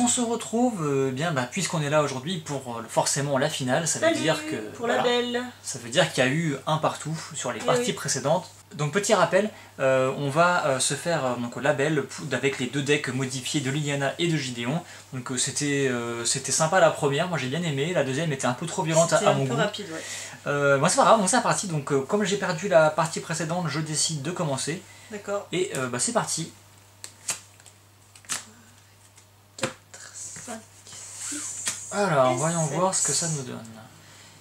on se retrouve, puisqu'on est là aujourd'hui pour forcément la finale, ça veut dire que... pour la belle. Ça veut dire qu'il y a eu un partout sur les parties précédentes. Donc petit rappel, on va se faire donc, la belle avec les 2 decks modifiés de Liliana et de Gideon. Donc c'était sympa la première, moi j'ai bien aimé, la deuxième était un peu trop violente à mon goût. Rapide, moi c'est pas grave, donc c'est parti. Donc comme j'ai perdu la partie précédente, je décide de commencer. D'accord. Et c'est parti. 4, 5, 6. Alors voyons 7. voir ce que ça nous donne.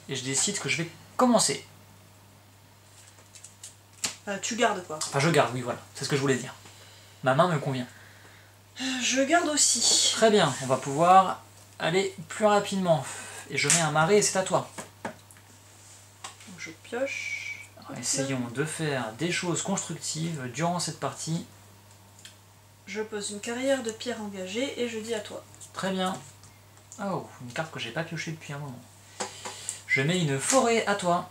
Et je décide que je vais commencer. Tu gardes quoi? Enfin je garde, oui voilà, c'est ce que je voulais dire. Ma main me convient. Je garde aussi. Très bien, on va pouvoir aller plus rapidement. Et je mets un marais et c'est à toi. Donc je pioche. Alors, essayons de faire des choses constructives durant cette partie. Je pose une carrière de pierre engagée et je dis à toi. Très bien. Oh, une carte que j'ai pas piochée depuis un moment. Je mets une forêt à toi.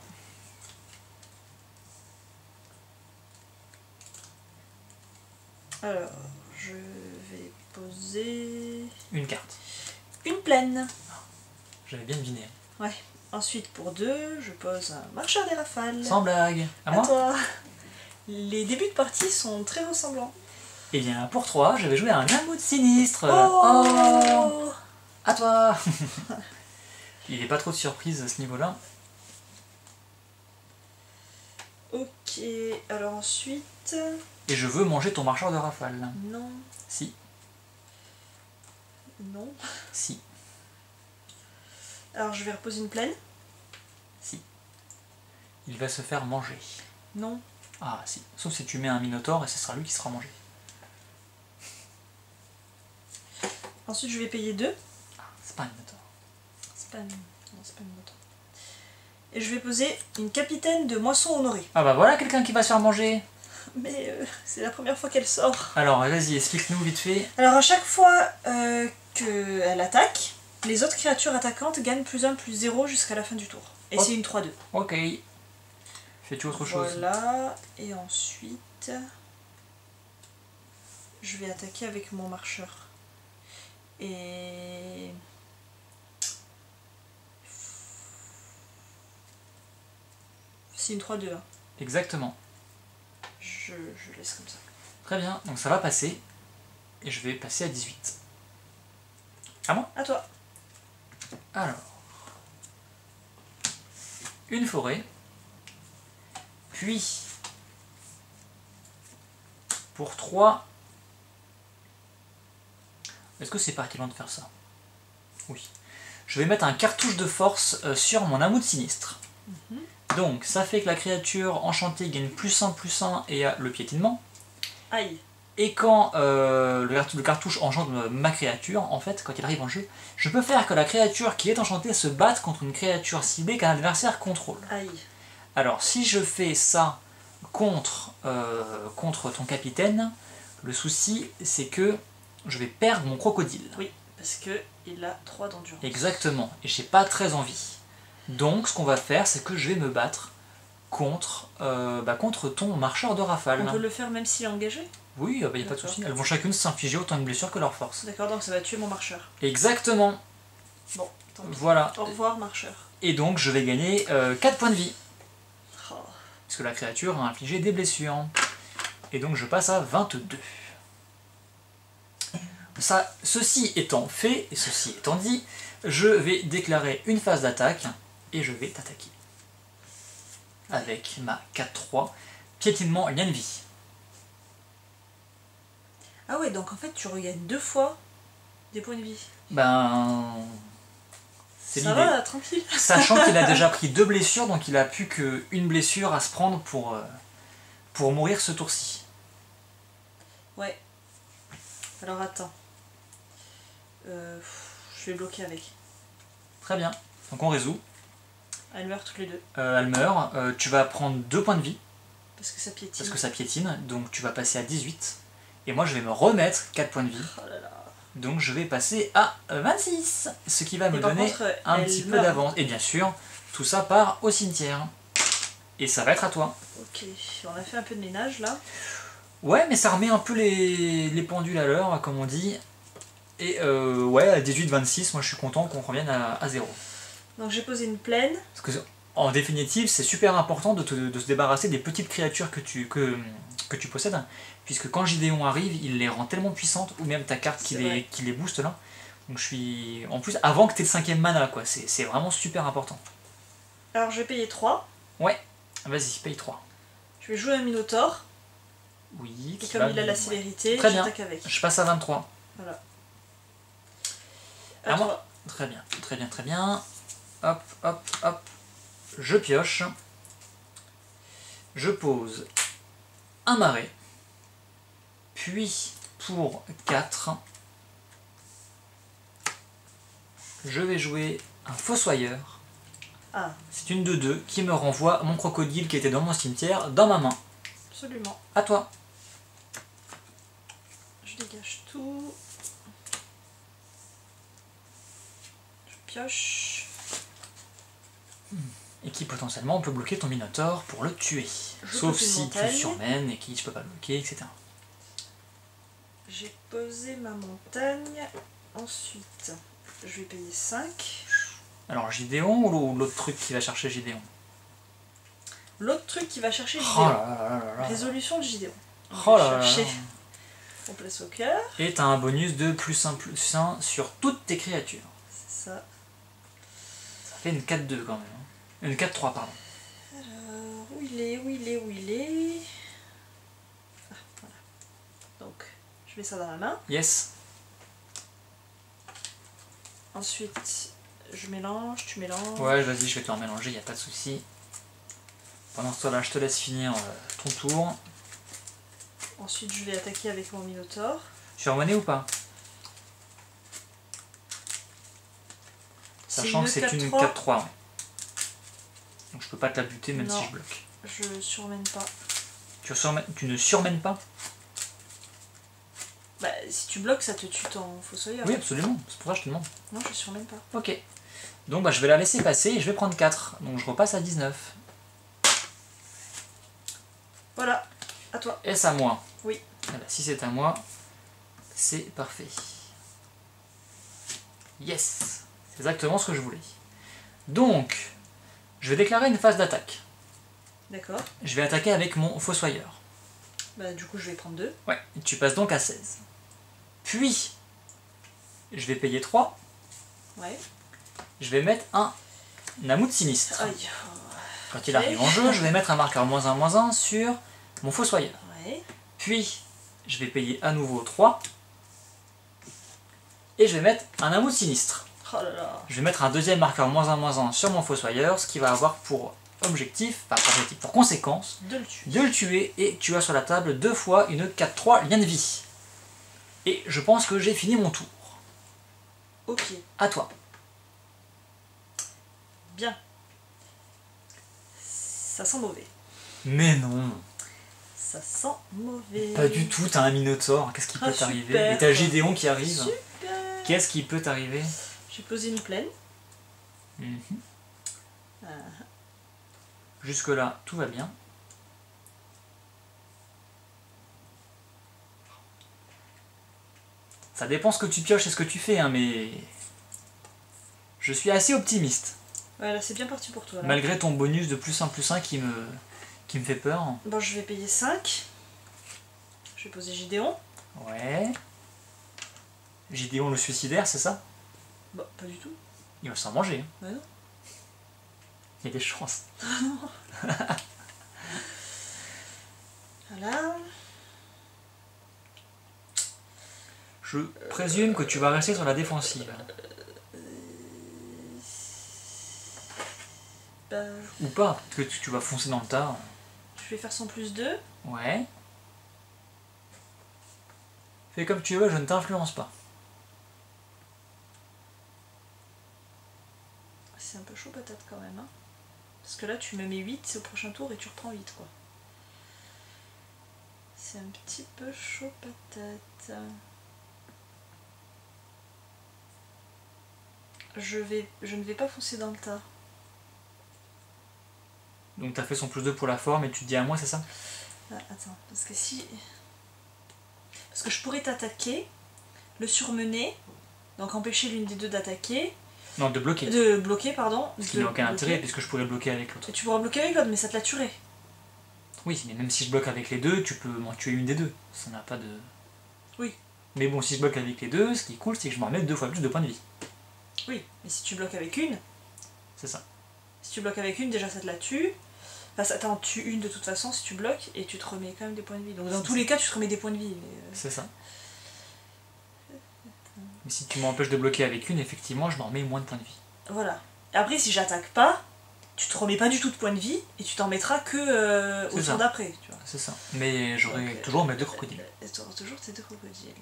Alors, je vais poser... Une carte. une plaine. J'avais bien deviné. Ouais. Ensuite, pour 2, je pose un marcheur des rafales. Sans blague. À moi? toi. Les débuts de partie sont très ressemblants. Et bien pour 3, je vais jouer un amour sinistre. Oh, à toi. Il n'est pas trop de surprise à ce niveau-là. Ok, alors ensuite... Et je veux manger ton marcheur de rafale. Non. Si. Non. Si. Alors je vais reposer une plaine. Si. Il va se faire manger. Non. Ah si. Sauf si tu mets un minotaure et ce sera lui qui sera mangé. Ensuite je vais payer 2. Ah, c'est pas un minotaure. C'est pas une... Non, c'est pas une moto. Et je vais poser une capitaine de moisson honorée. Ah bah voilà quelqu'un qui va se faire manger. Mais c'est la première fois qu'elle sort. Alors vas-y, explique-nous vite fait. Alors à chaque fois qu'elle attaque, les autres créatures attaquantes gagnent +1 +0 jusqu'à la fin du tour. Et c'est une 3-2. Ok. Fais-tu autre chose? Voilà, et ensuite je vais attaquer avec mon marcheur. Et... c'est une 3-2. Hein. Exactement. Je laisse comme ça. Très bien, donc ça va passer. Et je vais passer à 18. À moi? À toi. Alors. Une forêt. Puis, pour 3... Est-ce que c'est pertinent de faire ça? Oui. Je vais mettre un cartouche de force sur mon amour sinistre. Donc, ça fait que la créature enchantée gagne +1/+1 et a le piétinement. Aïe. Et quand le cartouche enchante ma créature, en fait, quand il arrive en jeu, je peux faire que la créature qui est enchantée se batte contre une créature ciblée qu'un adversaire contrôle. Aïe. Alors, si je fais ça contre ton capitaine, le souci, c'est que je vais perdre mon crocodile. Oui, parce que il a 3 d'endurance. Exactement, et j'ai pas très envie. Donc, ce qu'on va faire, c'est que je vais me battre contre ton marcheur de rafale. On peut le faire même s'il est engagé? Oui, il n'y a pas de souci. Elles vont chacune s'infliger autant de blessures que leur force. D'accord, donc ça va tuer mon marcheur. Exactement. Bon, tant pis. Voilà. Au revoir, marcheur. Et donc, je vais gagner 4 points de vie. Oh. Parce que la créature a infligé des blessures. Et donc, je passe à 22. Ça, ceci étant fait, et ceci étant dit, je vais déclarer une phase d'attaque, et je vais t'attaquer. Avec ma 4-3, piétinement lien de vie. Ah ouais, donc en fait tu regagnes 2 fois des points de vie. Ben... c'est ça l'idée. va, tranquille. Sachant qu'il a déjà pris 2 blessures, donc il a plus qu'une blessure à se prendre pour mourir ce tour-ci. Ouais. Alors attends. Je vais bloquer avec. Très bien. Donc on résout. Elles meurent toutes les deux. Elle meurt. Tu vas prendre 2 points de vie. Parce que ça piétine. Parce que ça piétine. Donc tu vas passer à 18. Et moi je vais me remettre 4 points de vie. Oh là là. Donc je vais passer à 26. Ce qui va me donner un petit peu d'avance. Et bien sûr, tout ça part au cimetière. Et ça va être à toi. Ok, on a fait un peu de ménage là. Ouais, mais ça remet un peu les pendules à l'heure, comme on dit. Et ouais, à 18-26, moi je suis content qu'on revienne à 0. Donc j'ai posé une plaine. Parce que, en définitive, c'est super important de se débarrasser des petites créatures que tu possèdes, puisque quand Gideon arrive, il les rend tellement puissantes, ou même ta carte qui les booste là. Donc je suis... En plus, avant que tu aies le 5ème mana, quoi, c'est vraiment super important. Alors je vais payer 3. Ouais, vas-y, paye 3. Je vais jouer un Minotaure. Oui, et comme il a la célérité, très bien. j'attaque avec. Je passe à 23. Voilà. À moi. Très bien, très bien, très bien. Hop, hop, hop. Je pioche. Je pose un marais. Puis, pour 4, je vais jouer un fossoyeur. Ah. C'est une de 2 qui me renvoie mon crocodile qui était dans mon cimetière dans ma main. Absolument. À toi. Je dégage tout. Je pioche. Et qui potentiellement peut bloquer ton Minotaure pour le tuer. Sauf si tu surmènes et qui ne peut pas bloquer, etc. J'ai posé ma montagne. Ensuite, je vais payer 5. Alors Gideon ou l'autre truc qui va chercher Gideon? L'autre truc qui va chercher Gideon. Oh là là. Résolution de Gideon. Oh là là. On place au cœur. Et t'as un bonus de +1/+1 sur toutes tes créatures. C'est ça. Ça fait une 4-2 quand même. Une 4-3, pardon. Alors, où il est Ah, voilà. Donc, je mets ça dans la main. Yes. Ensuite, je mélange, tu mélanges. Ouais, vas-y, je vais te en mélanger, y a pas de souci. Pendant ce temps-là, je te laisse finir ton tour. Ensuite, je vais attaquer avec mon Minotaure. Surmené ou pas? Sachant que c'est une 4-3. Ouais. Donc je peux pas te la buter même si je bloque. Je surmène pas. Tu ne surmènes pas? Bah, si tu bloques, ça te tue ton fossoyeur. Oui, absolument. C'est pour ça que je te demande. Non, je surmène pas. Ok. Donc bah, je vais la laisser passer et je vais prendre 4. Donc je repasse à 19. Voilà. À toi. Est-ce à moi? Oui. Voilà, si c'est à moi, c'est parfait. Yes. C'est exactement ce que je voulais. Donc, je vais déclarer une phase d'attaque. D'accord. Je vais attaquer avec mon fossoyeur. Bah du coup je vais prendre 2. Ouais, tu passes donc à 16. Puis, je vais payer 3. Ouais. Je vais mettre un Namout sinistre. Aïe. Quand il arrive en jeu, je vais mettre un marqueur -1/-1 sur mon fossoyeur. Ouais. Puis, je vais payer à nouveau 3. Et je vais mettre un Namout sinistre. Oh là là. Je vais mettre un deuxième marqueur -1/-1 sur mon fossoyeur, ce qui va avoir pour objectif, enfin pour objectif, pour conséquence, de le tuer, et tu as sur la table 2 fois une 4-3 lien de vie. Et je pense que j'ai fini mon tour. Ok. À toi. Bien. Ça sent mauvais. Mais non. Ça sent mauvais. Pas du tout, t'as un Minotaure, qu'est-ce qui peut t'arriver? Super. Et t'as Gideon qui arrive. Super. Qu'est-ce qui peut t'arriver? J'ai posé une plaine. Jusque là, tout va bien. Ça dépend ce que tu pioches et ce que tu fais, hein, mais... Je suis assez optimiste. Ouais, là c'est bien parti pour toi. Là. Malgré ton bonus de +1/+1 qui me fait peur. Bon, je vais payer 5. Je vais poser Gideon. Ouais. Gideon le suicidaire, c'est ça? Bah, pas du tout. Il va s'en manger. Bah non. Il y a des chances. Voilà. Je présume que tu vas rester sur la défensive. Bah, Ou pas, que tu vas foncer dans le tas. je vais faire son +2. Ouais. Fais comme tu veux, je ne t'influence pas. C'est un peu chaud patate quand même. Hein. Parce que là tu me mets 8 au prochain tour et tu reprends 8 quoi. C'est un petit peu chaud patate. Je ne vais pas foncer dans le tas. Donc t'as fait son +2 pour la forme et tu te dis à moi, c'est ça? Ah, attends, parce que si... Parce que je pourrais t'attaquer. le surmener, donc empêcher l'une des deux d'attaquer. Non, de bloquer. De bloquer, pardon. Ce qui n'a aucun intérêt, puisque je pourrais bloquer avec l'autre. Et tu pourras bloquer avec l'autre, mais ça te l'a tué. Oui, mais même si je bloque avec les deux, tu peux m'en tuer une des deux. Ça n'a pas de... Oui. Mais bon, si je bloque avec les deux, ce qui est cool, c'est que je me remets 2 fois plus de points de vie. Oui, mais si tu bloques avec une... C'est ça. Si tu bloques avec une, déjà ça te la tue. Enfin, ça t'en tue une de toute façon si tu bloques, et tu te remets quand même des points de vie. Donc dans tous les cas, tu te remets des points de vie. C'est ça. Mais si tu m'empêches de bloquer avec une, effectivement, je m'en remets moins de points de vie. Voilà. Et après, si j'attaque pas, tu te remets pas du tout de points de vie, et tu t'en mettras que au tour d'après, tu vois. C'est ça. Mais j'aurai toujours mes 2 crocodiles. Tu auras toujours tes 2 crocodiles.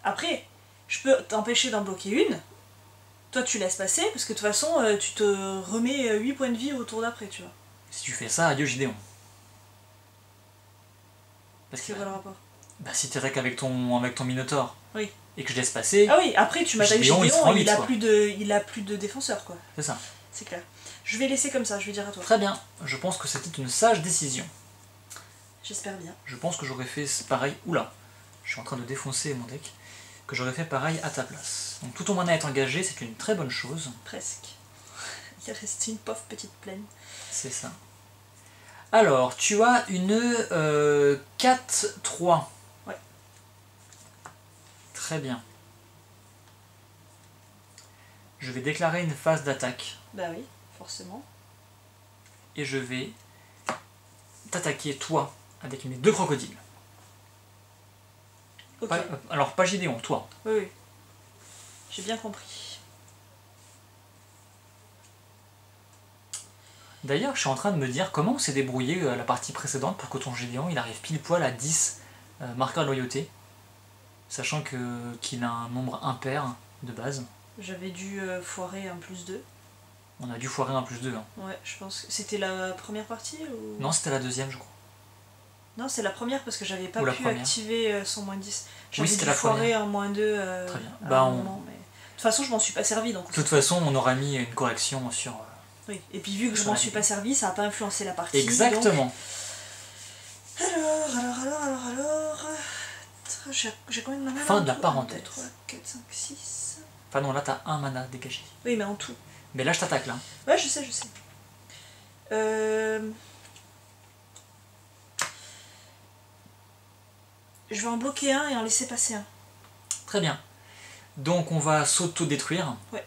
Après, je peux t'empêcher d'en bloquer une. Toi, tu laisses passer, parce que de toute façon, tu te remets 8 points de vie au tour d'après, tu vois. Si tu fais ça, adieu Gideon. Parce que C'est quoi le rapport? Bah si tu attaques avec ton Minotaure, oui, et que je laisse passer... Ah oui, après tu m'attaques Gideon, il a plus de défenseur, quoi. C'est ça. C'est clair. Je vais laisser comme ça, je vais dire à toi. Très bien. Je pense que c'était une sage décision. J'espère bien. Je pense que j'aurais fait pareil... Oula, je suis en train de défoncer mon deck. Que j'aurais fait pareil à ta place. Donc tout ton mana est engagé, c'est une très bonne chose. Presque. Il reste une pauvre petite plaine. C'est ça. Alors, tu as une 4-3. Ouais. Très bien. Je vais déclarer une phase d'attaque. Bah oui, forcément. Et je vais t'attaquer, toi, avec mes 2 crocodiles. Ok. Alors, pas Gideon, toi. Oui, oui. J'ai bien compris. D'ailleurs, je suis en train de me dire comment on s'est débrouillé la partie précédente pour que ton Gédéon il arrive pile poil à 10 marqueurs de loyauté, sachant qu'il a un nombre impair de base. J'avais dû foirer un +2. On a dû foirer un +2. Hein. Ouais, je pense que c'était la première partie ou... Non, c'était la deuxième, je crois. Non, c'est la première parce que j'avais pas pu première. activer son -10. Oui, c'était la foirer un -2 Très bien. À un moment, mais... De toute façon, je m'en suis pas servi. Donc... De toute façon, on aura mis une correction sur... Oui, et puis vu que je m'en suis pas servi, ça n'a pas influencé la partie. Exactement. Donc... Alors... J'ai combien de mana? Fin de la parenthèse. 3, 4, 5, 6... Enfin non, là t'as un mana dégagé. Oui, mais en tout. Mais là je t'attaque là. Ouais, je sais. Je vais en bloquer un et en laisser passer un. Très bien. Donc on va s'auto-détruire. Ouais.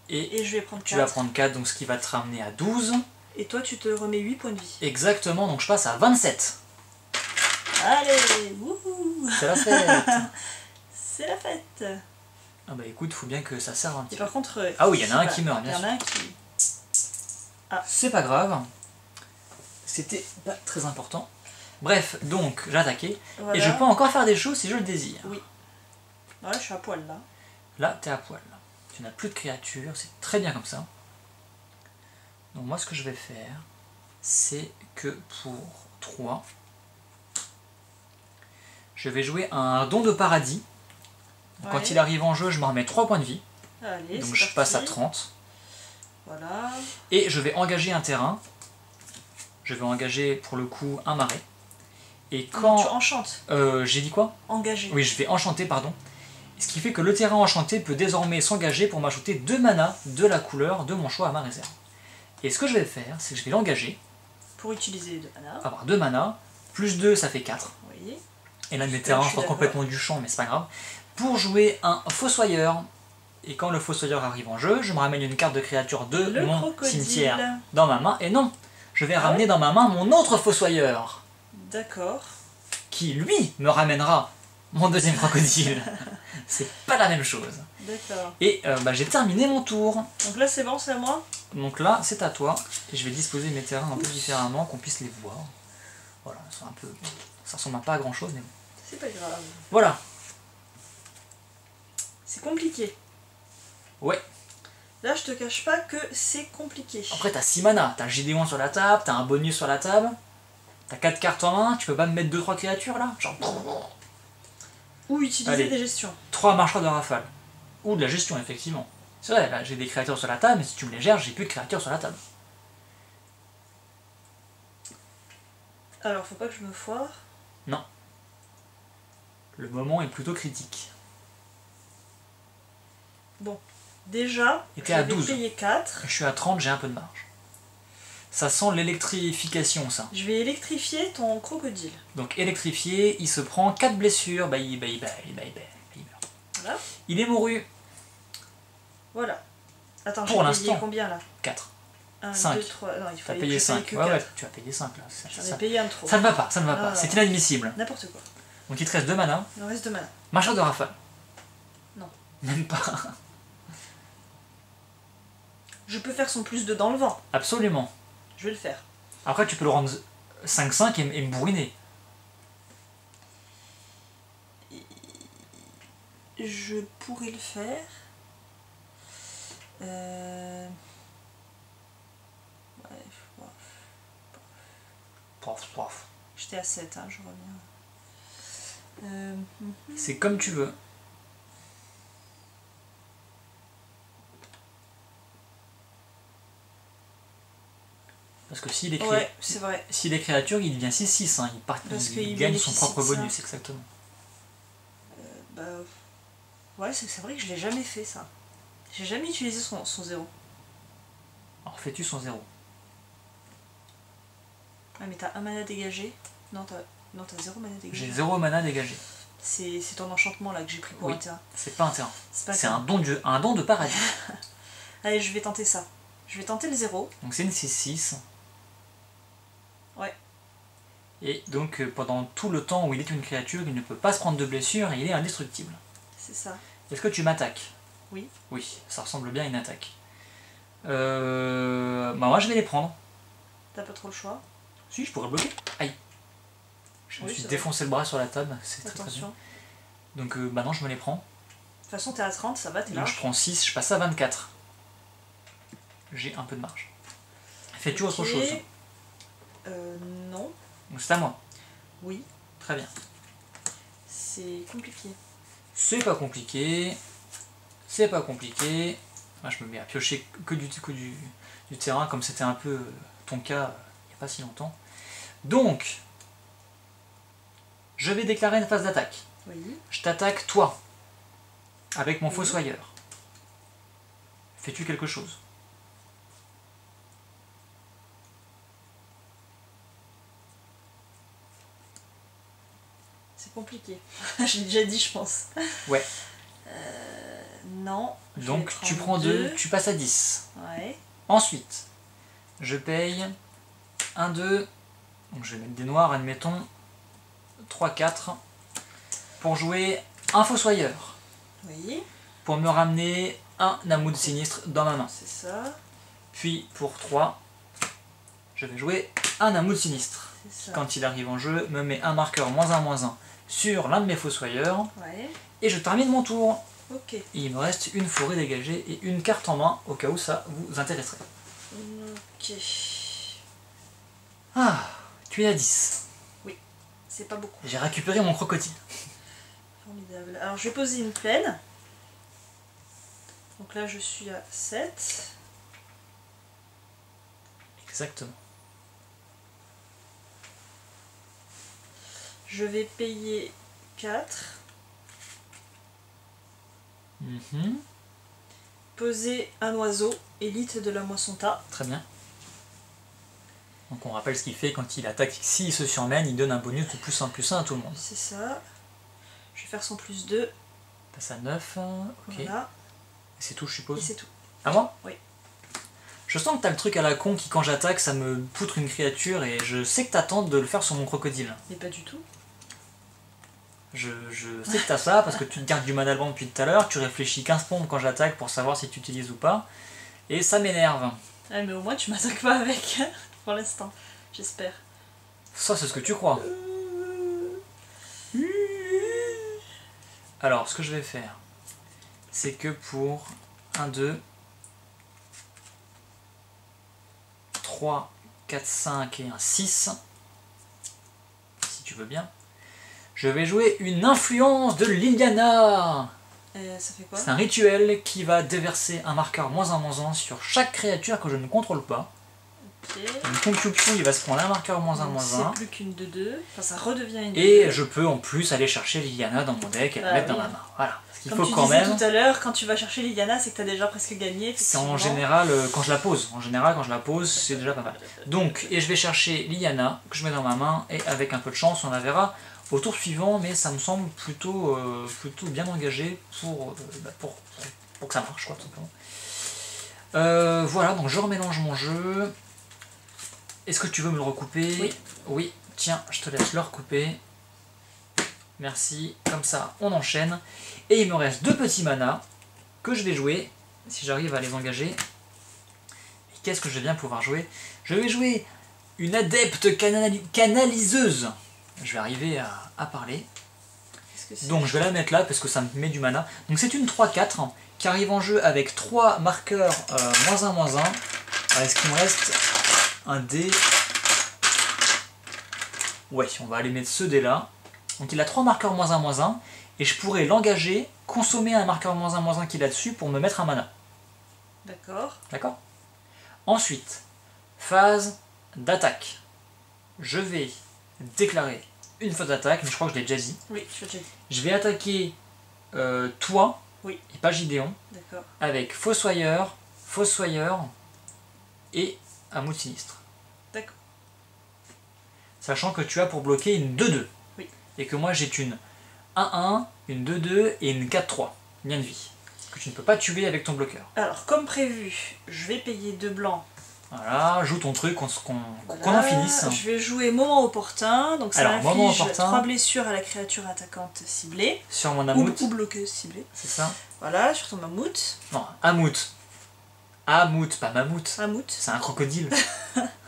Et je vais prendre 4. Tu vas prendre 4, donc ce qui va te ramener à 12. Et toi, tu te remets 8 points de vie. Exactement, donc je passe à 27. Allez, wouhou. C'est la fête. C'est la fête. Ah bah écoute, faut bien que ça serve un petit peu. Et par contre... ah oui, il y en a un qui meurt, bien sûr. Il y en a un qui... Ah. C'est pas grave. C'était pas très important. Bref, donc j'ai attaqué. Voilà. Et je peux encore faire des choses si je le désire. Oui. Ouais, je suis à poil là. Là, t'es à poil. Tu n'as plus de créatures, c'est très bien comme ça. Donc moi, ce que je vais faire, c'est que pour 3, je vais jouer un don de paradis. Donc, quand il arrive en jeu, je me remets 3 points de vie. Allez, donc je passe à 30. Voilà. Et je vais engager un terrain. Je vais engager pour le coup un marais. Et quand... Tu enchantes. J'ai dit quoi? Engager. Oui, je vais enchanter, pardon. Ce qui fait que le terrain enchanté peut désormais s'engager pour m'ajouter 2 mana de la couleur de mon choix à ma réserve. Et ce que je vais faire, c'est que je vais l'engager. Pour utiliser les 2 mana. Avoir 2 mana. Plus 2, ça fait 4. Oui. Et là, mes terrains sortent complètement du champ, mais c'est pas grave. Pour jouer un fossoyeur. Et quand le fossoyeur arrive en jeu, je me ramène une carte de créature de mon cimetière dans ma main. Et non, je vais ramener dans ma main mon autre fossoyeur. D'accord. Qui, lui, me ramènera mon deuxième crocodile. C'est pas la même chose. D'accord. Et j'ai terminé mon tour. Donc là, c'est bon, c'est à moi. Donc là, c'est à toi. Et je vais disposer mes terrains un peu différemment, qu'on puisse les voir. Voilà, c'est un peu... ça ressemble pas à grand chose, mais bon. C'est pas grave. Voilà. C'est compliqué. Ouais. Là, je te cache pas que c'est compliqué. Après, t'as 6 mana. T'as un Gideon sur la table, t'as un bonus sur la table. T'as 4 cartes en main, tu peux pas me mettre 2-3 créatures là? Genre... Ou utiliser des gestions. 3 marcheurs de rafale. Ou de la gestion, effectivement. C'est vrai, là j'ai des créatures sur la table, mais si tu me les gères, j'ai plus de créatures sur la table. Alors, faut pas que je me foire. Non. Le moment est plutôt critique. Bon, déjà, Et je t'es à vais 12. payer 4. Je suis à 30, j'ai un peu de marge. Ça sent l'électrification, ça. Je vais électrifier ton crocodile. Donc électrifié, il se prend 4 blessures, il meurt. Voilà. Il est mouru. Voilà. Attends, Pour j'ai payé l'instant. combien là 4. 1, 5. 2, 3. Non, il T'as fallait payé que je paye 5. que Ouais, 4. ouais, tu as payé 5 là. J'en ai payé un de trop. Ça ne va pas, ça ne va pas. Non, C'est non. inadmissible. N'importe quoi. Donc il te reste 2 mana. Il en reste 2 mana. Marcheur de rafale. Non. Même pas. Je peux faire son plus 2 dans le vent. Absolument. Je vais le faire. Après, tu peux le rendre 5-5 et me bourriner. Je pourrais le faire. Ouais, Pof, pof. j'étais à 7, hein, je reviens. C'est comme tu veux. Parce que s'il est, Ouais, c'est vrai. s'il est créature, il devient 6-6. Hein. Parce Il qu'il gagne son bénéficie propre de ça. bonus, exactement. Bah, ouais, c'est vrai que je l'ai jamais fait ça. J'ai jamais utilisé son 0. Alors fais-tu son 0. Ah, mais t'as 1 mana dégagé. Non, t'as 0 mana dégagé. J'ai 0 mana dégagé. C'est ton enchantement là que j'ai pris pour Oui. un terrain. C'est pas un terrain. C'est pas C'est grave. un don de paradis. Allez, je vais tenter ça. Je vais tenter le 0. Donc c'est une 6-6. Ouais. Et donc pendant tout le temps où il est une créature, il ne peut pas se prendre de blessures et il est indestructible. C'est ça. Est-ce que tu m'attaques? Oui. Oui, ça ressemble bien à une attaque. Bah moi je vais les prendre. T'as pas trop le choix. Si, je pourrais bloquer. Aïe. Je me Oui, suis c'est défoncé le bras sur la table, c'est très bien. Attention. De Donc maintenant je me les prends. toute façon, t'es à 30, ça va, t'es Donc je large. prends 6, je passe à 24. J'ai un peu de marge. Fais-tu autre Ok. chose? Non. Donc c'est à moi. Oui. Très bien. C'est compliqué. C'est pas compliqué. C'est pas compliqué. Ah, je me mets à piocher que du terrain, comme c'était un peu ton cas il n'y a pas si longtemps. Donc, je vais déclarer une phase d'attaque. Oui. Je t'attaque toi, avec mon Oui. fossoyeur. Fais-tu quelque chose? C'est compliqué. J'ai déjà dit, je pense. Ouais. Non. je vais Donc tu prends 2, tu passes à 10. Ouais. Ensuite, je paye 1, 2, donc je vais mettre des noirs, admettons, 3, 4, pour jouer un fossoyeur, Oui. pour me ramener un Namoud sinistre dans ma main. C'est ça. Puis pour 3, je vais jouer un Namoud sinistre. C'est ça. Quand il arrive en jeu, me met un marqueur -1/-1 sur l'un de mes fossoyeurs, Ouais. et je termine mon tour. Ok. Et il me reste une forêt dégagée et une carte en main, au cas où ça vous intéresserait. Ok. Ah, tu es à 10. C'est pas beaucoup. J'ai récupéré mon crocodile. Formidable. Alors, je vais poser une plaine. Donc là, je suis à 7. Exactement. Je vais payer 4. Mhm. Poser un oiseau, élite de la moissonta. Très bien. Donc on rappelle ce qu'il fait quand il attaque. S'il se surmène, il donne un bonus de +1/+1 à tout le monde. C'est ça. Je vais faire son plus 2. Passe à 9. Ok. Voilà. Et c'est tout, je Et suppose. c'est tout. À moi? Oui. Je sens que t'as le truc à la con qui, quand j'attaque, ça me poutre une créature et je sais que t'attends de le faire sur mon crocodile. Mais pas du tout. Je sais que t'as ça parce que tu te gardes du mana blanc depuis tout à l'heure, tu réfléchis 15 pompes quand j'attaque pour savoir si tu utilises ou pas. Et ça m'énerve. Ah, mais au moins, tu m'attaques pas avec. Pour l'instant. J'espère. Ça, c'est ce que tu crois. Alors, ce que je vais faire, c'est que pour 1, 2, 3, 4, 5 et un 6, si tu veux bien, je vais jouer une influence de Liliana. Ça fait quoi? C'est un rituel qui va déverser un marqueur -1/-1 sur chaque créature que je ne contrôle pas. Ok. Donc ton Piu il va se prendre un marqueur -1, Donc, -1. c'est plus qu'une 2-2. Enfin, ça redevient une 2-2. Et je peux en plus aller chercher Liliana dans mon deck et la Bah mettre oui. dans ma main. Voilà. Parce qu'il Comme faut tu quand disais même. tout à l'heure, quand tu vas chercher Liliana, c'est que tu as déjà presque gagné. C'est en effectivement. général quand je la pose. En général, quand je la pose, c'est déjà pas mal. Donc, et je vais chercher Liliana, que je mets dans ma main, et avec un peu de chance, on la verra au tour suivant, mais ça me semble plutôt bien engagé pour que ça marche, quoi, tout simplement. Voilà, donc je remélange mon jeu. Est-ce que tu veux me le recouper? Oui. Oui, tiens, je te laisse le recouper. Merci, comme ça on enchaîne. Et il me reste 2 petits manas que je vais jouer, si j'arrive à les engager. Et qu'est-ce que je vais bien pouvoir jouer? Je vais jouer une adepte canaliseuse. Je vais arriver à parler. Donc je vais la mettre là parce que ça me met du mana. Donc c'est une 3-4 qui arrive en jeu avec 3 marqueurs -1/-1. Est-ce qu'il me reste un dé? Ouais, on va aller mettre ce dé là. Donc il a 3 marqueurs -1/-1 et je pourrais l'engager, consommer un marqueur -1/-1 qu'il a dessus pour me mettre un mana. D'accord. D'accord? Ensuite, phase d'attaque. Je vais déclarer une phase d'attaque, mais je crois que je l'ai déjà dit. Oui, je l'ai déjà dit. Je vais attaquer toi Oui. et pas Gideon D'accord. avec Fossoyeur et Amout Sinistre. D'accord. Sachant que tu as pour bloquer une 2-2. Oui. Et que moi j'ai une 1-1, une 2-2 et une 4-3. Lien de vie. Que tu ne peux pas tuer avec ton bloqueur. Alors, comme prévu, je vais payer 2 blancs. Voilà, joue ton truc, qu'on Voilà. en finisse. Je vais jouer moment opportun, donc ça Alors, moment inflige opportun. 3 blessures à la créature attaquante ciblée, Sur mon ou Amout, bloqueuse ciblée. c'est ça? Voilà, sur ton mammouth. Non, Amout. Amout, pas Mammouth. Mammouth. C'est un crocodile.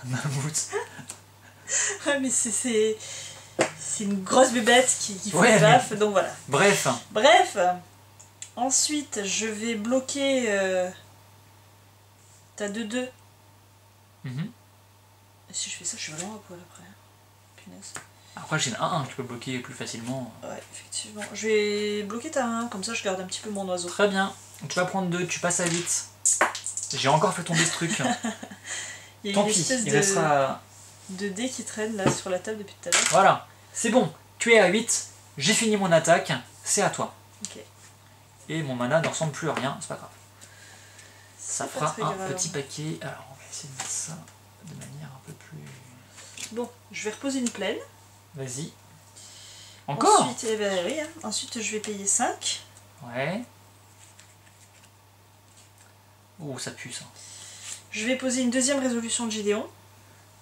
Mammouth. Ouais, mais c'est une grosse bébête qui fait Ouais, des baffes, donc voilà. Bref. Bref, ensuite je vais bloquer ta 2-2. Mhm. Si je fais ça, je suis vraiment à poil après. Punaise. Après j'ai une 1-1 que tu peux bloquer plus facilement. Ouais, effectivement. Je vais bloquer ta 1, comme ça je garde un petit peu mon oiseau. Très bien. Tu vas prendre 2, tu passes à 8. J'ai encore fait tomber ce truc. Il y a Tant une pis, espèce il restera... de dés qui traîne là sur la table depuis tout à l'heure. Voilà, c'est bon. Tu es à 8, j'ai fini mon attaque, c'est à toi. Ok. Et mon mana ne ressemble plus à rien, c'est pas grave. Ça C'est pas fera très un grave. petit paquet. Alors on va essayer de mettre ça de manière un peu plus... Bon, je vais reposer une plaine. Vas-y. Encore? Ensuite, eh ben, oui, hein. Ensuite, je vais payer 5. Ouais. Oh, ça pue ça. Je vais poser une deuxième résolution de Gideon.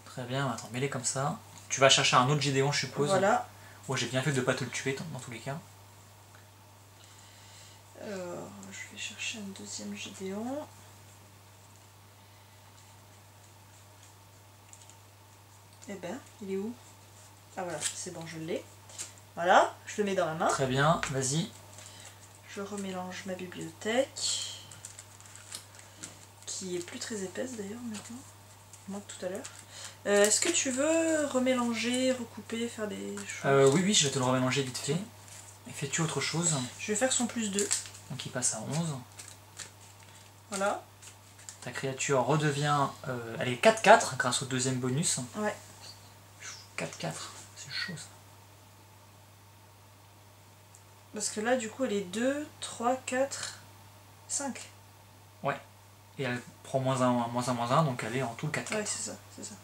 Très bien, attends, mets-les comme ça. Tu vas chercher un autre Gideon, je suppose. Voilà. Oh, j'ai bien fait de ne pas te le tuer dans tous les cas. Je vais chercher un deuxième Gideon. Eh ben, il est où? Ah voilà, c'est bon, je l'ai. Voilà, je le mets dans la main. Très bien, vas-y. Je remélange ma bibliothèque. Qui est plus très épaisse d'ailleurs maintenant. Moins que tout à l'heure. Est-ce que tu veux remélanger, recouper, faire des choses? Oui, je vais te le remélanger vite fait. Et fais-tu autre chose? Je vais faire son plus 2. Donc il passe à 11. Voilà. Ta créature redevient... elle est 4-4 grâce au deuxième bonus. Ouais. 4-4, c'est chaud ça. Parce que là, du coup, elle est 2, 3, 4, 5. Ouais. Et elle prend -1, donc elle est en tout 4-4. Ouais, c'est ça, c'est ça.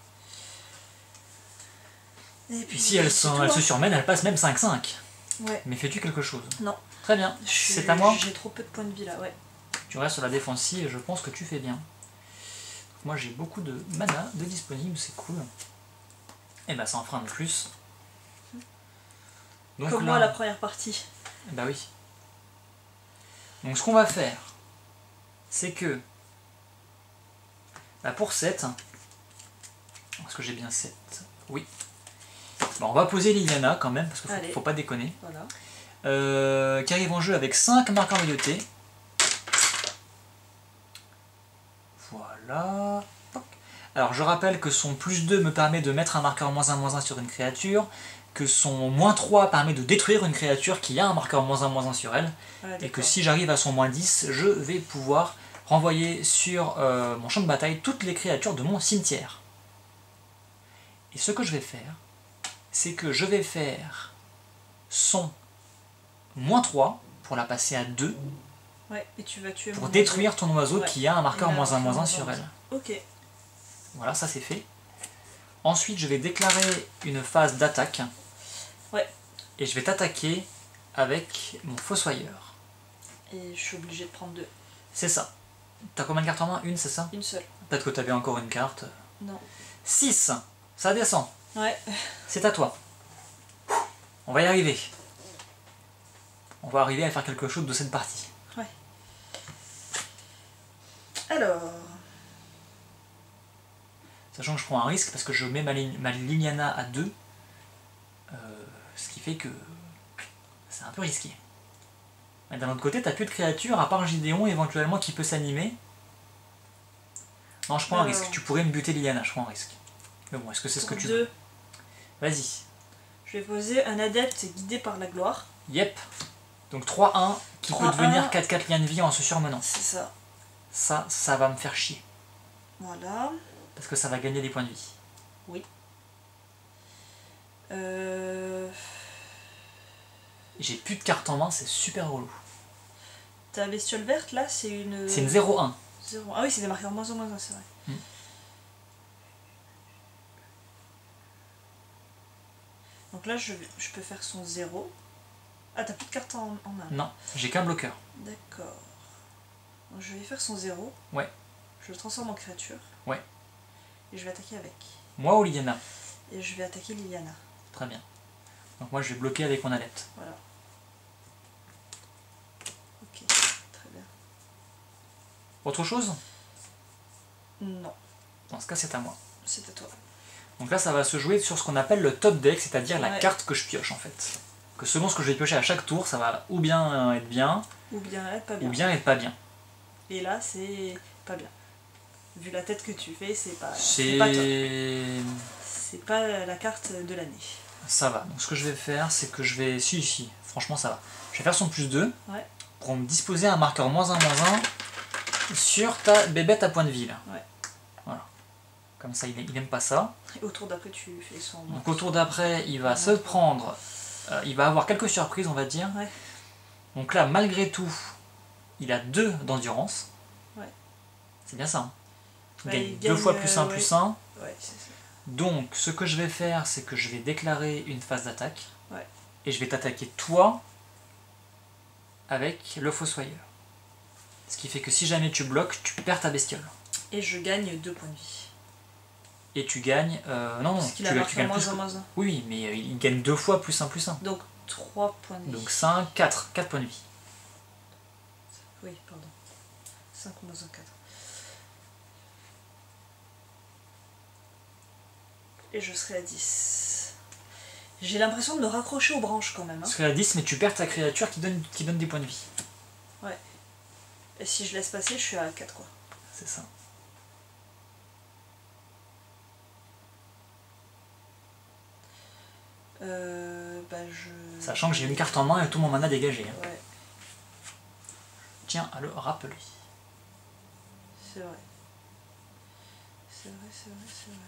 Et Puis si elle se surmène, elle passe même 5-5. Ouais. Mais fais-tu quelque chose? Non. Très bien. C'est à moi? J'ai trop peu de points de vie là, ouais. Tu restes sur la défensive et je pense que tu fais bien. Moi j'ai beaucoup de mana de disponible, c'est cool. Et bah ça en fera un de plus. Donc Comme là, moi la première partie. bah oui. Donc ce qu'on va faire, c'est que bah pour 7, est-ce que j'ai bien 7? Oui. Bon, on va poser Liliana quand même, parce qu'il faut pas déconner. Voilà. Qui arrive en jeu avec 5 marqueurs loyauté. Voilà. Alors je rappelle que son plus 2 me permet de mettre un marqueur -1/-1 sur une créature, que son -3 permet de détruire une créature qui a un marqueur -1/-1 sur elle, et que si j'arrive à son -10, je vais pouvoir renvoyer sur mon champ de bataille toutes les créatures de mon cimetière. Et ce que je vais faire, c'est que je vais faire son -3 pour la passer à 2 Ouais, et tu vas tuer pour mon détruire oiseau. ton oiseau Ouais. qui a un marqueur Il a un -1/-1 marqueur sur elle. Ok. Voilà, ça c'est fait. Ensuite, je vais déclarer une phase d'attaque. Ouais. Et je vais t'attaquer avec mon fossoyeur. Et je suis obligée de prendre 2. C'est ça. T'as combien de cartes en main? Une, c'est ça? Une seule. Peut-être que t'avais encore une carte. Non. 6. Ça descend. Ouais. C'est à toi. On va y arriver. On va arriver à faire quelque chose de cette partie. Ouais. Alors... Sachant que je prends un risque parce que je mets ma Liliana à 2. Ce qui fait que c'est un peu risqué. Mais d'un autre côté, t'as plus de créatures, à part Gideon éventuellement qui peut s'animer. Non, je prends un risque. Tu pourrais me buter Liliana, je prends un risque. Mais bon, est-ce que c'est ce que tu veux? Vas-y. Je vais poser un adepte guidé par la gloire. Yep. Donc 3-1 qui peut devenir 4-4 liens de vie en se surmenant. C'est ça. Ça va me faire chier. Voilà. Parce que ça va gagner des points de vie. Oui. J'ai plus de cartes en main, c'est super relou. Ta bestiole verte là, c'est une... C'est une 0-1. 0. Ah oui, c'est des marqueurs -1, c'est vrai. Donc là, je peux faire son 0. Ah, t'as plus de cartes en main? Non, j'ai qu'un bloqueur. D'accord. Donc je vais faire son 0. Ouais. Je le transforme en créature. Ouais. Et je vais attaquer avec. Moi ou Liliana? Et je vais attaquer Liliana. Très bien. Donc moi je vais bloquer avec mon adepte. Voilà. Ok, très bien. Autre chose? Non, Dans ce cas c'est à moi. c'est à toi. Donc là ça va se jouer sur ce qu'on appelle le top deck, c'est-à-dire la Ouais. carte que je pioche en fait. Que selon ce que je vais piocher à chaque tour, ça va ou bien être bien, Ou bien être pas bien. ou bien être pas bien. Et là, c'est pas bien. Vu la tête que tu fais, c'est pas top. C'est pas la carte de l'année. Ça va. Donc ce que je vais faire, c'est que je vais... Si, franchement ça va. Je vais faire son +2 Ouais. pour me disposer un marqueur -1/-1 sur ta bébête à point de vie là. Ouais. Voilà. Comme ça, il aime pas ça. Et au tour d'après, tu fais son... Donc au tour d'après, il va se prendre... il va avoir quelques surprises, on va dire. Ouais. Donc là, malgré tout, il a 2 d'endurance. Ouais. C'est bien ça. Hein. Ouais, Gagne 2 fois +1 ouais. +1. Ouais, c'est ça. Donc ce que je vais faire, c'est que je vais déclarer une phase d'attaque. Ouais. Et je vais t'attaquer toi avec le fossoyeur. Ce qui fait que si jamais tu bloques, tu perds ta bestiole. Et je gagne 2 points de vie. Et tu gagnes... non, Parce qu'il tu a gagnes marqué plus -1, que- -1. Oui, mais il gagne 2 fois +1 +1. Donc 3 points de vie. Donc 5, 4 points de vie. Oui, pardon. 5 -1, 4. Et je serai à 10. J'ai l'impression de me raccrocher aux branches quand même. Hein. Tu serais à 10, mais tu perds ta créature qui donne des points de vie. Ouais. Et si je laisse passer, je suis à 4 quoi. C'est ça. Sachant que j'ai une carte en main et tout mon mana dégagé. Hein. Ouais, Tiens à le rappeler. c'est vrai. C'est vrai, c'est vrai, c'est vrai.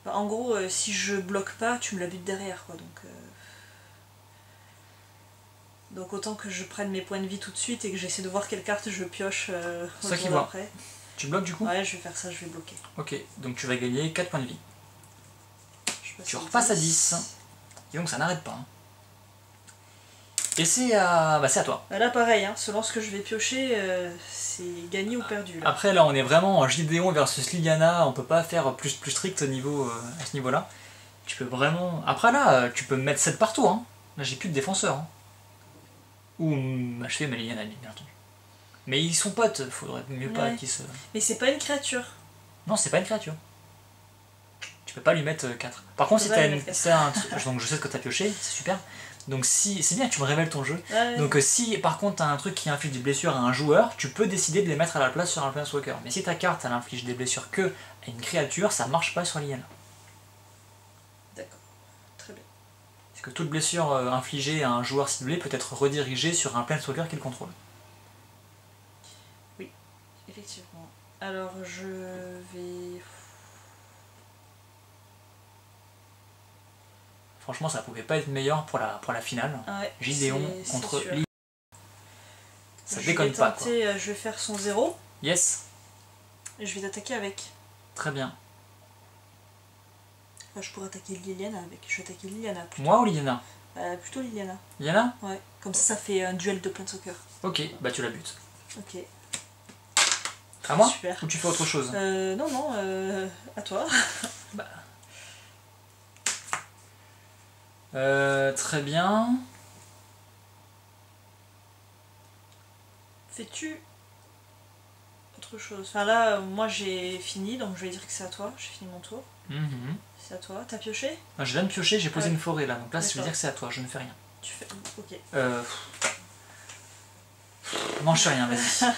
Bah, en gros, si je bloque pas, tu me la butes derrière quoi. Donc autant que je prenne mes points de vie tout de suite et que j'essaie de voir quelle carte je pioche au Ça qui tour va. d'après. Tu bloques du coup? Ouais, je vais faire ça, je vais bloquer. Ok, donc tu vas gagner 4 points de vie. Je passe Tu repasses à 10. Et donc ça n'arrête pas. Hein. Et c'est à... c'est à toi. Bah là pareil, hein, selon ce que je vais piocher, c'est gagné ou perdu. Là. Après là on est vraiment en Gideon versus Liliana, on peut pas faire plus strict au niveau, à ce niveau là. Tu peux vraiment... Après là, tu peux me mettre 7 partout. Hein. Là j'ai plus de défenseurs. Hein. Ou m'achever ma Liliana bien entendu. Mais ils sont potes, faudrait mieux pas qu'ils se... Mais c'est pas une créature. Non, c'est pas une créature. Tu peux pas lui mettre 4. Par contre, si t'as une... donc je sais ce que t'as pioché, c'est super. Donc si... c'est bien que tu me révèles ton jeu. Ouais. Donc si par contre t'as un truc qui inflige des blessures à un joueur, tu peux décider de les mettre à la place sur un Planeswalker. Mais si ta carte elle inflige des blessures que à une créature, ça marche pas sur Liliana. D'accord, très bien. Parce que toute blessure infligée à un joueur ciblé peut être redirigée sur un Planeswalker qu'il contrôle. Oui, effectivement. Alors je vais... Franchement, ça pouvait pas être meilleur pour la finale. Ouais, Gideon c'est contre sûr. Liliana. Ça déconne pas, quoi. Je vais faire son 0. Yes, Et je vais t'attaquer avec. très bien. Enfin, je pourrais attaquer Liliana avec. Je vais attaquer Liliana plutôt. Moi ou Liliana? Plutôt Liliana. Liliana? Ouais. Comme ça fait un duel de Planeswalker. Ok, bah tu la butes. Ok. À moi? Super. Ou tu fais autre chose? Non, à toi. Bah. Très bien. Fais-tu autre chose? Enfin là, moi j'ai fini, donc je vais dire que c'est à toi. J'ai fini mon tour. Mhm. C'est à toi. T'as pioché? Ah, je viens de piocher, j'ai posé Ouais. une forêt là, donc là ça veut D'accord. dire que c'est à toi, je ne fais rien. Tu fais. Ok. Non, je fais rien, vas-y.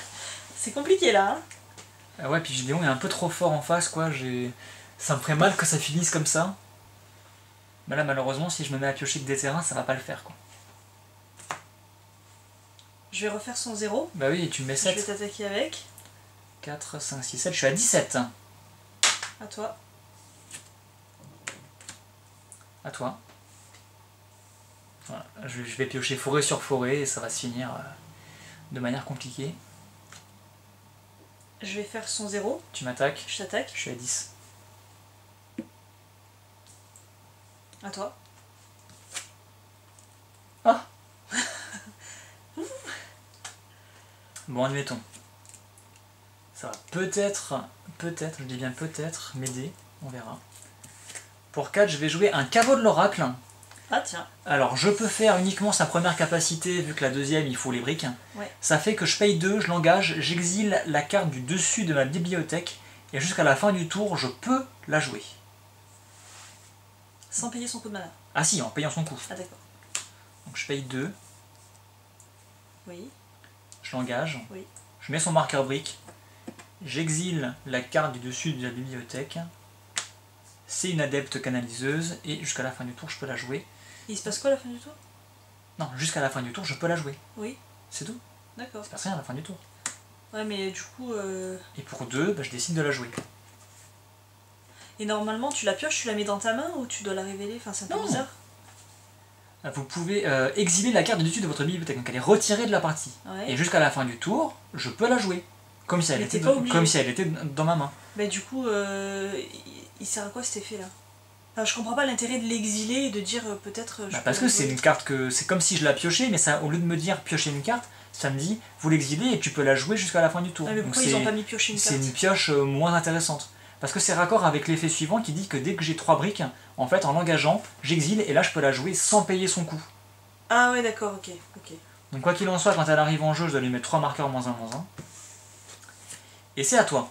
C'est compliqué là, hein? Ouais, puis Gideon est un peu trop fort en face, quoi. Ça me ferait mal que ça finisse comme ça. Mais là, malheureusement, si je me mets à piocher que des terrains, ça va pas le faire, quoi. Je vais refaire son 0. Bah oui, tu me mets Je vais 7. t'attaquer avec. 4, 5, 6, 7, je suis à 17. À toi. À toi. Voilà. Je vais piocher forêt sur forêt et ça va se finir de manière compliquée. Je vais faire son 0. Tu m'attaques, Je t'attaque. je suis à 10. À toi. Ah. Bon, admettons. Ça va peut-être, je dis bien peut-être, m'aider, on verra. Pour 4, je vais jouer un caveau de l'oracle. Ah tiens. Alors, je peux faire uniquement sa première capacité, vu que la deuxième, il faut les briques. Ouais. Ça fait que je paye 2, je l'engage, j'exile la carte du dessus de ma bibliothèque, et jusqu'à la fin du tour, je peux la jouer. Sans payer son coup de mana. Ah si, en payant son coup. Ah d'accord. Donc je paye 2, Oui. je l'engage, Oui. je mets son marqueur brique, j'exile la carte du dessus de la bibliothèque, c'est une adepte canaliseuse, et jusqu'à la fin du tour, je peux la jouer. Il se passe quoi à la fin du tour? Non, jusqu'à la fin du tour, je peux la jouer. Oui. C'est tout. D'accord. Il se passe rien à la fin du tour. Ouais, mais du coup. Et pour 2, bah, je décide de la jouer. Et normalement, tu la pioches, tu la mets dans ta main ou tu dois la révéler? Enfin, c'est un peu Non. bizarre. Vous pouvez exiler la carte du dessus de votre bibliothèque, donc elle est retirée de la partie. Ouais. Et jusqu'à la fin du tour, je peux la jouer. Comme si elle, Mais était, t'es pas obligé. comme si elle était dans ma main. Bah, du coup, il sert à quoi cet effet là? Enfin, je comprends pas l'intérêt de l'exiler et de dire peut-être. Bah, parce que c'est une carte que. C'est comme si je la piochais, mais ça, au lieu de me dire piocher une carte, ça me dit vous l'exilez et tu peux la jouer jusqu'à la fin du tour. Ah, mais Donc pourquoi ils ont pas mis piocher une carte? c'est une pioche moins intéressante. Parce que c'est raccord avec l'effet suivant qui dit que dès que j'ai 3 briques, en fait en l'engageant, j'exile et là je peux la jouer sans payer son coût. Ah ouais, d'accord, ok. Donc quoi qu'il en soit, quand elle arrive en jeu, je dois lui mettre 3 marqueurs -1, -1. Et c'est à toi.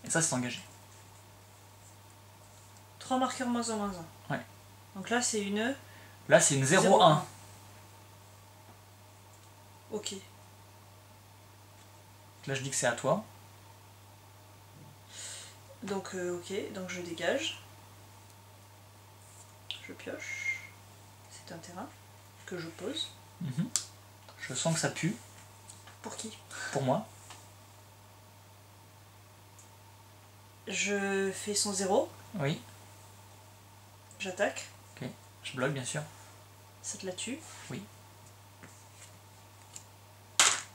Et ça c'est engagé. 3 marqueurs -1, -1. Ouais. Donc là, c'est une. Là c'est une 0-1. Ok. Là je dis que c'est à toi. Donc, ok, donc je dégage. Je pioche. C'est un terrain que je pose. Mhm. Je sens que ça pue, Pour qui? pour moi. Je fais son 0. Oui, J'attaque. je bloque bien sûr. Ça te la tue.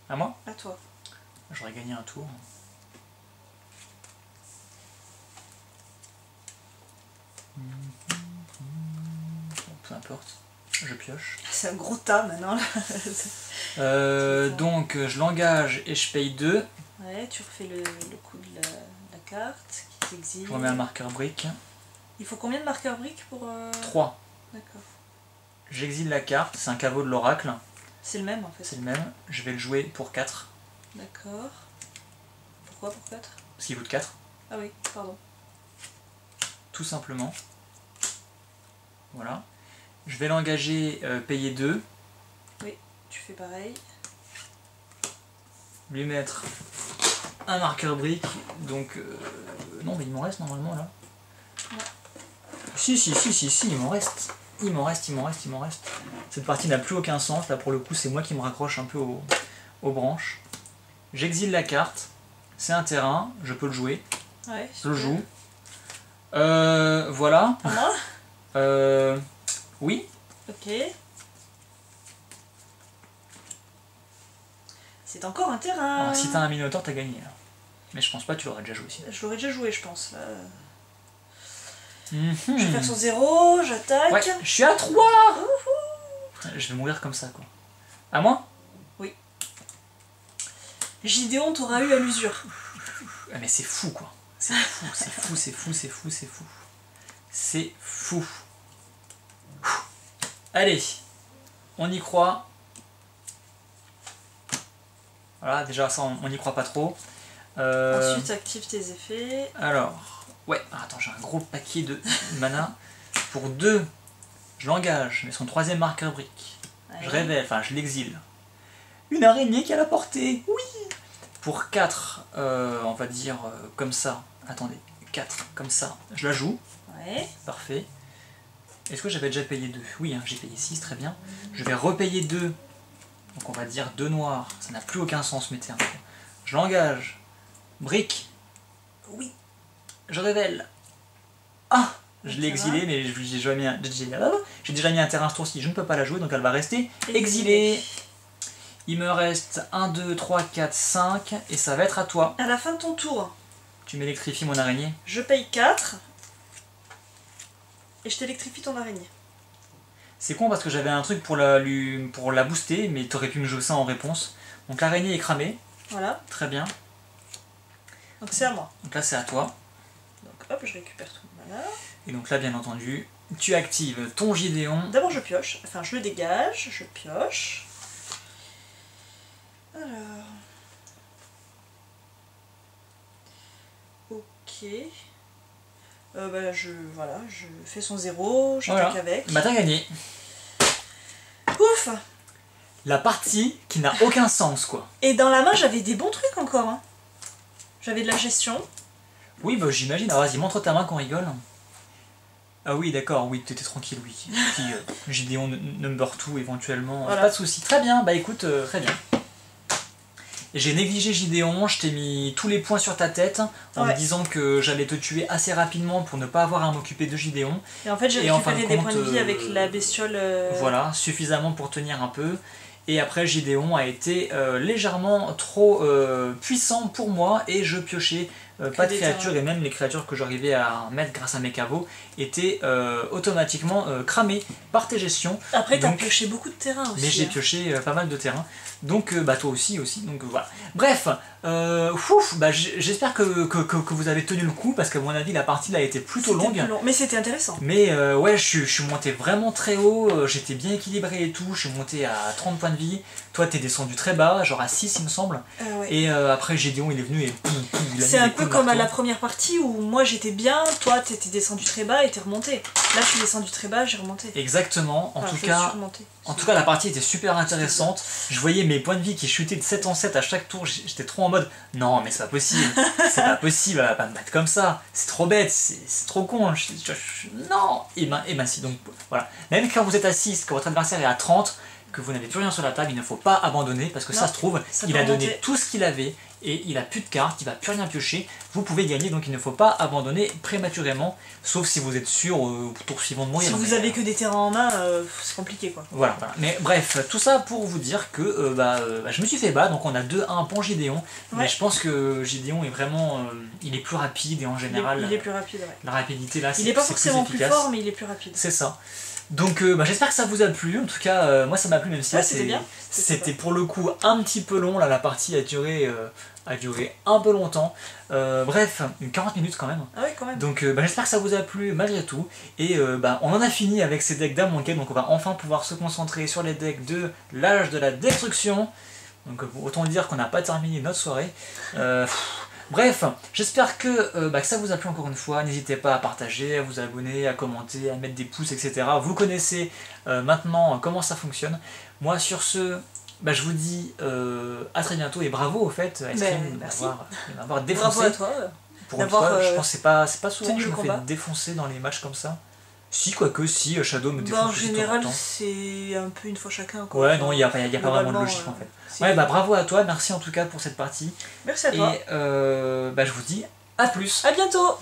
À moi? À toi. J'aurais gagné un tour. Peu importe, je pioche. C'est un gros tas maintenant là. Donc je l'engage et je paye 2. Ouais, tu refais le coup de la carte qui s'exile. Je remets un marqueur brique. Il faut combien de marqueurs briques pour. 3. D'accord. J'exile la carte, c'est un caveau de l'oracle. C'est le même en fait. C'est le même. Je vais le jouer pour 4. D'accord. Pourquoi pour 4? Parce qu'il coûte 4. Ah oui, pardon. Tout simplement. Voilà. Je vais l'engager, payer 2. Tu fais pareil. Lui mettre un marqueur brique. Donc. Non, mais il m'en reste normalement là. Ouais. Si, il m'en reste. Il m'en reste. Cette partie n'a plus aucun sens. Là, pour le coup, c'est moi qui me raccroche un peu aux branches. J'exile la carte. C'est un terrain. Je peux le jouer. Ouais. Je le joue. Voilà. À moi? Oui. Ok. C'est encore un terrain. Alors, si t'as un Minotaure, t'as gagné. Là. Mais je pense pas, tu l'aurais déjà joué aussi. Je l'aurais déjà joué, je pense. Là. Je Je vais faire son 0, j'attaque. Ouais, je suis à 3. Je vais mourir comme ça, quoi. À moi? Oui. Gideon t'aura eu à l'usure. Ah, mais c'est fou, quoi. C'est fou, c'est fou, c'est fou, c'est fou, c'est fou. C'est fou. Allez, on y croit. Voilà, déjà ça on n'y croit pas trop. Ensuite active tes effets. Alors, ouais, attends, j'ai un gros paquet de mana. Pour 2, je l'engage, mais son 3e marqueur brique. Ouais. Je révèle, enfin je l'exile. Une araignée qui a la portée, oui. Pour 4, on va dire comme ça. Attendez, 4, comme ça, je la joue. Ouais. Parfait. Est-ce que j'avais déjà payé 2? Oui, hein, j'ai payé 6, très bien. Je vais repayer 2. Donc on va dire 2 noirs. Ça n'a plus aucun sens mes termes. Je l'engage. Brique. Oui. Je révèle. Ah, je l'ai Ça exilé, mais j'ai déjà mis un terrain ce tour-ci. Je ne peux pas la jouer, donc elle va rester exilée. Il me reste 1, 2, 3, 4, 5. Et ça va être à toi. À la fin de ton tour, Tu m'électrifies mon araignée. je paye 4. Et je t'électrifie ton araignée. C'est con parce que j'avais un truc pour la booster, mais t'aurais pu me jouer ça en réponse. Donc l'araignée est cramée. Voilà. Très bien. Donc c'est à moi. Donc là c'est à toi. Donc hop, je récupère tout. Voilà. Et donc là bien entendu, tu actives ton Gideon. D'abord je pioche. Enfin je le dégage. Je pioche. Alors. Ok. Voilà, je fais son 0, j'attaque Voilà. avec. Bah t'as gagné. Ouf. La partie qui n'a aucun sens quoi. Et dans la main j'avais des bons trucs encore. Hein. J'avais de la gestion. Oui bah j'imagine. Alors vas-y montre ta main qu'on rigole. Ah oui d'accord, oui t'étais tranquille oui. Puis Gideon number 2 éventuellement. Voilà. Pas de soucis. Très bien, bah écoute, très bien. J'ai négligé Gideon, je t'ai mis tous les points sur ta tête en me disant que j'allais te tuer assez rapidement pour ne pas avoir à m'occuper de Gideon. Et en fait j'ai récupéré des points de vie avec la bestiole. Voilà, suffisamment pour tenir un peu. Et après Gideon a été légèrement trop puissant pour moi et je piochais pas de créatures et même les créatures que j'arrivais à mettre grâce à mes caveaux étaient automatiquement cramées par tes gestions. Après t'as pioché beaucoup de terrain aussi. Mais j'ai pioché pas mal de terrain. Donc bah toi aussi. Donc voilà. Bref, bah, j'espère que vous avez tenu le coup parce qu'à mon avis la partie là a été plutôt longue. Mais c'était intéressant. Mais ouais, je suis monté vraiment très haut, j'étais bien équilibré et tout, je suis monté à 30 points de vie. Toi t'es descendu très bas, genre à 6 il me semble. Ouais. Et après Gideon il est venu et c'est un peu comme à la première partie où moi j'étais bien, toi t'étais descendu très bas et t'es remonté. Là je suis descendu très bas, j'ai remonté. Exactement, en tout cas la partie était super intéressante. Je voyais mes points de vie qui chutaient de 7 en 7 à chaque tour, j'étais trop en mode non mais c'est pas possible, c'est pas possible, elle va pas me battre comme ça, c'est trop bête, c'est trop con, non. Et ben si, donc voilà. Même quand vous êtes à 6, quand votre adversaire est à 30, que vous n'avez plus rien sur la table, il ne faut pas abandonner parce que ça se trouve, il a donné tout ce qu'il avait et il a plus de cartes, il va plus rien piocher, vous pouvez gagner, donc il ne faut pas abandonner prématurément, sauf si vous êtes sûr au tour suivant de mourir. Si vous avez que des terrains en main, c'est compliqué quoi. Voilà. Mais bref, tout ça pour vous dire que je me suis fait battre, donc on a 2-1 pour Gideon, mais je pense que Gideon est vraiment, il est plus rapide et en général, il est plus rapide, ouais. La rapidité là, il est pas forcément plus fort, mais il est plus rapide. C'est ça. Donc j'espère que ça vous a plu, en tout cas moi ça m'a plu, même si là c'était pour le coup un petit peu long, là la partie a duré un peu longtemps, bref, 40 minutes quand même. Ah ouais, quand même. Donc j'espère que ça vous a plu malgré tout, et on en a fini avec ces decks d'Amonkhet, donc on va enfin pouvoir se concentrer sur les decks de l'âge de la destruction, donc autant dire qu'on n'a pas terminé notre soirée. Bref, j'espère que ça vous a plu encore une fois, n'hésitez pas à partager, à vous abonner, à commenter, à mettre des pouces, etc. Vous connaissez maintenant comment ça fonctionne. Moi sur ce, je vous dis à très bientôt et bravo au fait, d'avoir défoncé. Bravo à toi. Pour une fois, je pense que c'est pas souvent que je me fais défoncer dans les matchs comme ça. Si, quoique, si, Shadow me défonce. En général, c'est un peu une fois chacun. Quoi. Ouais, non, il n'y a pas vraiment de logique en fait. Ouais, bravo à toi, merci en tout cas pour cette partie. Merci à toi. Et je vous dis à plus. À bientôt.